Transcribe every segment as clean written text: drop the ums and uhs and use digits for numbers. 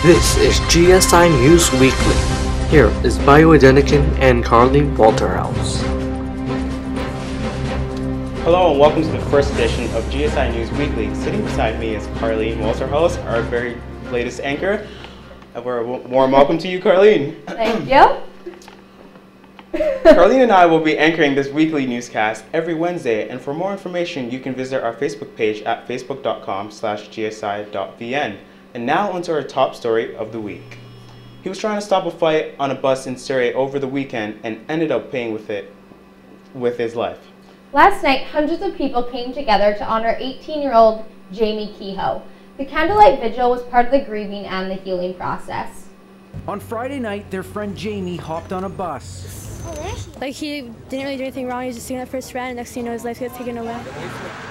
This is GSI News Weekly. Here is Bioidentican and Carleen Walterhouse. Hello and welcome to the first edition of GSI News Weekly. Sitting beside me is Carleen Walterhouse, our very latest anchor. A warm welcome to you, Carleen. Thank you. Carleen and I will be anchoring this weekly newscast every Wednesday, and for more information you can visit our Facebook page at facebook.com/gsi.vn. And now onto our top story of the week. He was trying to stop a fight on a bus in Surrey over the weekend and ended up paying with his life. Last night, hundreds of people came together to honor 18-year-old Jamie Kehoe. The candlelight vigil was part of the grieving and the healing process. On Friday night, their friend Jamie hopped on a bus. Like, he didn't really do anything wrong. He was just doing that first round, and next thing you know, his life got taken away.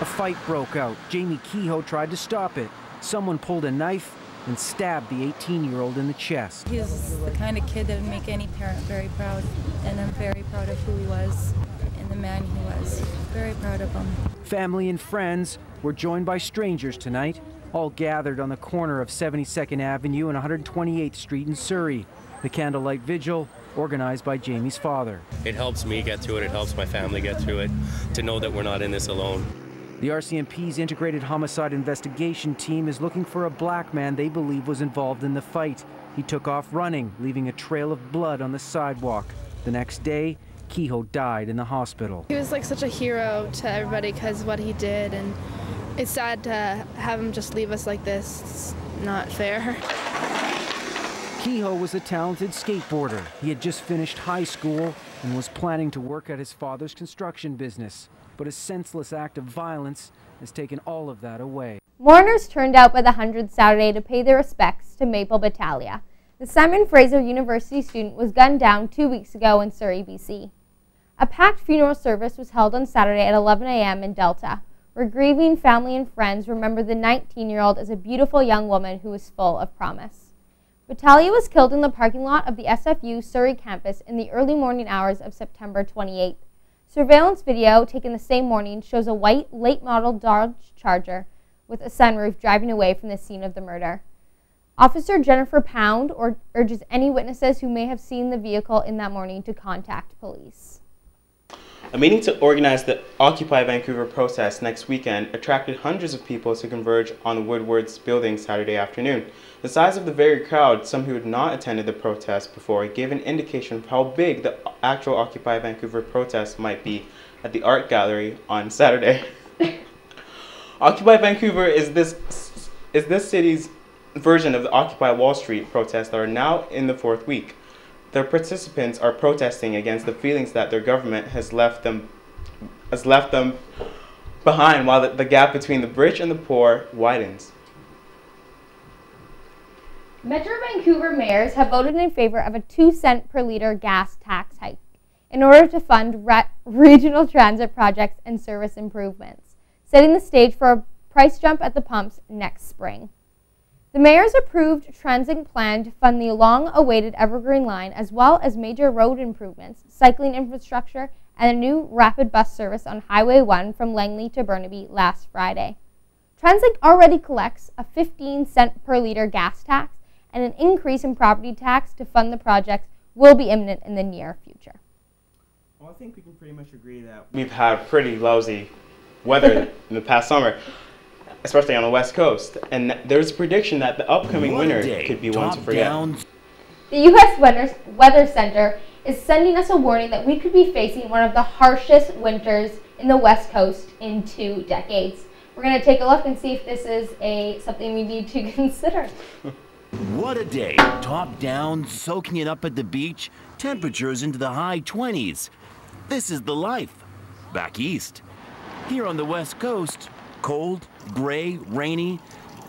A fight broke out. Jamie Kehoe tried to stop it. Someone pulled a knife and stabbed the 18-year-old in the chest. He's the kind of kid that would make any parent very proud, and I'm very proud of who he was and the man he was. Very proud of him. Family and friends were joined by strangers tonight, all gathered on the corner of 72nd Avenue and 128th Street in Surrey. The candlelight vigil, organized by Jamie's father. It helps me get through it, it helps my family get through it, to know that we're not in this alone. The RCMP's Integrated Homicide Investigation Team is looking for a black man they believe was involved in the fight. He took off running, leaving a trail of blood on the sidewalk. The next day, Kehoe died in the hospital. He was like such a hero to everybody because of what he did, and it's sad to have him just leave us like this. It's not fair. Kehoe was a talented skateboarder. He had just finished high school and was planning to work at his father's construction business. But a senseless act of violence has taken all of that away. Mourners turned out by the hundreds Saturday to pay their respects to Maple Battaglia. The Simon Fraser University student was gunned down 2 weeks ago in Surrey, BC. A packed funeral service was held on Saturday at 11 a.m. in Delta, where grieving family and friends remembered the 19-year-old as a beautiful young woman who was full of promise. Battaglia was killed in the parking lot of the SFU Surrey campus in the early morning hours of September 28th. Surveillance video taken the same morning shows a white, late-model Dodge Charger with a sunroof driving away from the scene of the murder. Officer Jennifer Pound urges any witnesses who may have seen the vehicle in that morning to contact police. A meeting to organize the Occupy Vancouver protest next weekend attracted hundreds of people to converge on the Woodward's building Saturday afternoon. The size of the very crowd, some who had not attended the protest before, gave an indication of how big the actual Occupy Vancouver protest might be at the art gallery on Saturday. Occupy Vancouver is this city's version of the Occupy Wall Street protests that are now in the fourth week. Their participants are protesting against the feelings that their government has left them behind, while the gap between the rich and the poor widens. Metro Vancouver mayors have voted in favor of a 2-cent per litre gas tax hike in order to fund regional transit projects and service improvements, setting the stage for a price jump at the pumps next spring. The mayors approved transit plan to fund the long-awaited Evergreen Line, as well as major road improvements, cycling infrastructure, and a new rapid bus service on Highway 1 from Langley to Burnaby last Friday. Transit already collects a 15-cent per litre gas tax, and an increase in property tax to fund the project will be imminent in the near future. Well, I think we can pretty much agree that we've had pretty lousy weather in the past summer, especially on the West Coast, and there's a prediction that the upcoming winter could be one to forget. The U.S. Weather Center is sending us a warning that we could be facing one of the harshest winters in the West Coast in 2 decades. We're going to take a look and see if this is something we need to consider. What a day. Top down, soaking it up at the beach, temperatures into the high 20s. This is the life. Back east. Here on the West Coast, cold, gray, rainy,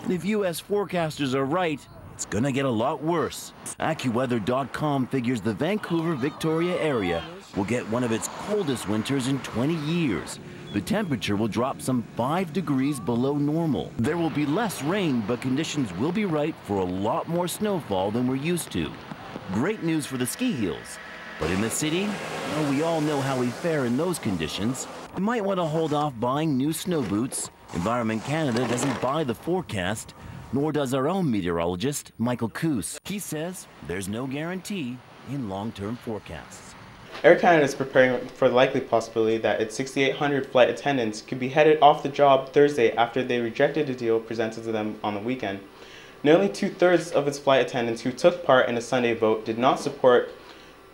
and if U.S. forecasters are right, it's gonna get a lot worse. AccuWeather.com figures the Vancouver-Victoria area will get one of its coldest winters in 20 years. The temperature will drop some 5 degrees below normal. There will be less rain, but conditions will be right for a lot more snowfall than we're used to. Great news for the ski hills. But in the city, well, we all know how we fare in those conditions. You might want to hold off buying new snow boots. Environment Canada doesn't buy the forecast. Nor does our own meteorologist, Michael Coos. He says there's no guarantee in long-term forecasts. Air Canada is preparing for the likely possibility that its 6,800 flight attendants could be headed off the job Thursday after they rejected a deal presented to them on the weekend. Nearly two-thirds of its flight attendants who took part in a Sunday vote did not support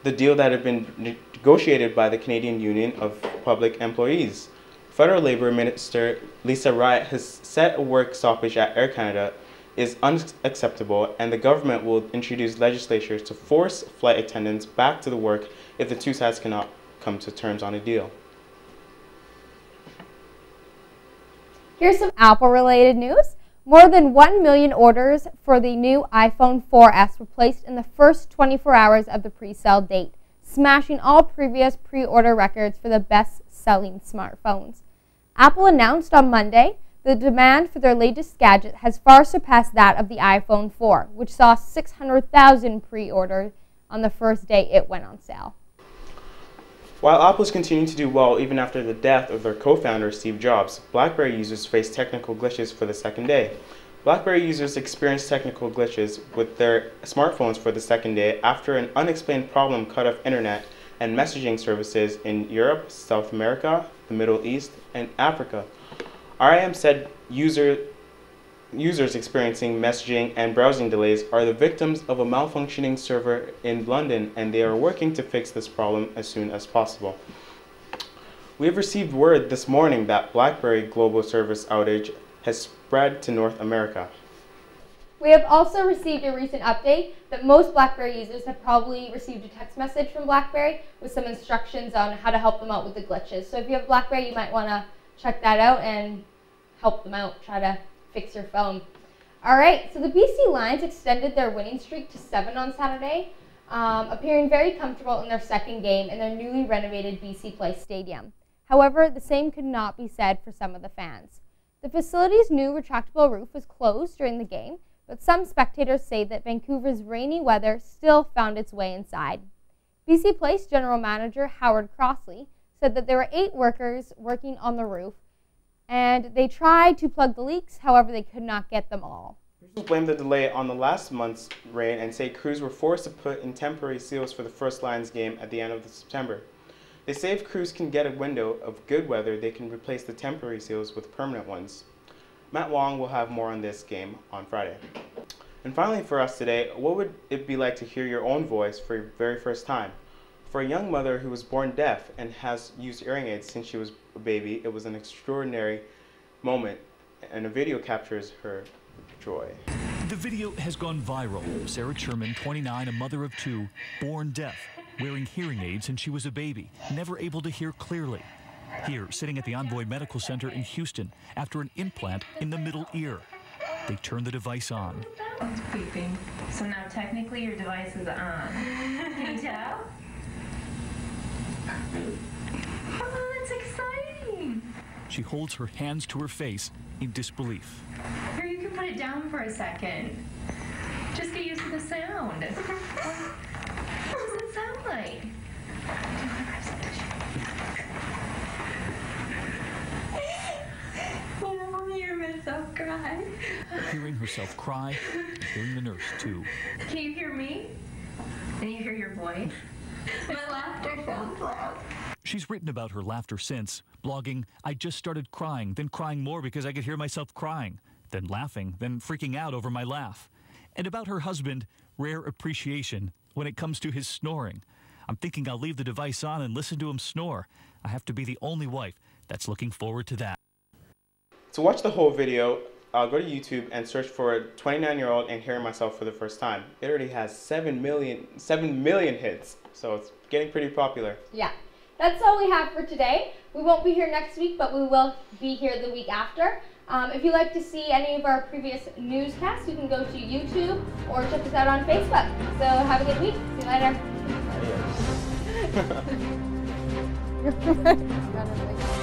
the deal that had been negotiated by the Canadian Union of Public Employees. Federal Labour Minister Lisa Wright has said a work stoppage at Air Canada is unacceptable, and the government will introduce legislation to force flight attendants back to the work if the two sides cannot come to terms on a deal. Here's some Apple-related news. More than 1 million orders for the new iPhone 4S were placed in the first 24 hours of the pre-sale date, smashing all previous pre-order records for the best-selling smartphones. Apple announced on Monday the demand for their latest gadget has far surpassed that of the iPhone 4, which saw 600,000 pre-orders on the first day it went on sale. While Apple is continuing to do well even after the death of their co-founder Steve Jobs, BlackBerry users faced technical glitches for the second day. BlackBerry users experienced technical glitches with their smartphones for the second day after an unexplained problem cut off internet and messaging services in Europe, South America, the Middle East, and Africa. RIM said users experiencing messaging and browsing delays are the victims of a malfunctioning server in London, and they are working to fix this problem as soon as possible. We have received word this morning that BlackBerry global service outage has spread to North America. We have also received a recent update that most BlackBerry users have probably received a text message from BlackBerry with some instructions on how to help them out with the glitches. So if you have BlackBerry, you might want to check that out and help them out, try to fix your phone. All right, so the BC Lions extended their winning streak to 7 on Saturday, appearing very comfortable in their second game in their newly renovated BC Place Stadium. However, the same could not be said for some of the fans. The facility's new retractable roof was closed during the game, but some spectators say that Vancouver's rainy weather still found its way inside. BC Place General Manager Howard Crossley said that there were 8 workers working on the roof, and they tried to plug the leaks, however they could not get them all. Officials blamed the delay on the last month's rain and say crews were forced to put in temporary seals for the first Lions game at the end of September. They say if crews can get a window of good weather, they can replace the temporary seals with permanent ones. Matt Wong will have more on this game on Friday. And finally for us today, what would it be like to hear your own voice for your very first time? For a young mother who was born deaf and has used hearing aids since she was a baby, it was an extraordinary moment, and a video captures her joy. The video has gone viral. Sarah Sherman, 29, a mother of 2, born deaf, wearing hearing aids since she was a baby, never able to hear clearly. Here, sitting at the Envoy Medical Center in Houston after an implant in the middle ear. They turn the device on. It's beeping. So now technically your device is on. Can you tell? Oh, that's exciting. She holds her hands to her face in disbelief. Here, you can put it down for a second. Just get used to the sound. What does it sound like? Oh, you hear myself cry. Hearing herself cry, and hearing the nurse too. Can you hear me? And you hear your voice? My laughter sounds loud. She's written about her laughter since, blogging, "I just started crying, then crying more because I could hear myself crying, then laughing, then freaking out over my laugh." And about her husband, rare appreciation when it comes to his snoring. "I'm thinking I'll leave the device on and listen to him snore. I have to be the only wife that's looking forward to that." To watch the whole video, go to YouTube and search for 29-year-old and hearing myself for the first time. It already has 7 million hits, so it's getting pretty popular. Yeah, that's all we have for today. We won't be here next week, but we will be here the week after. If you'd like to see any of our previous newscasts, you can go to YouTube or check us out on Facebook. So have a good week. See you later. Adios.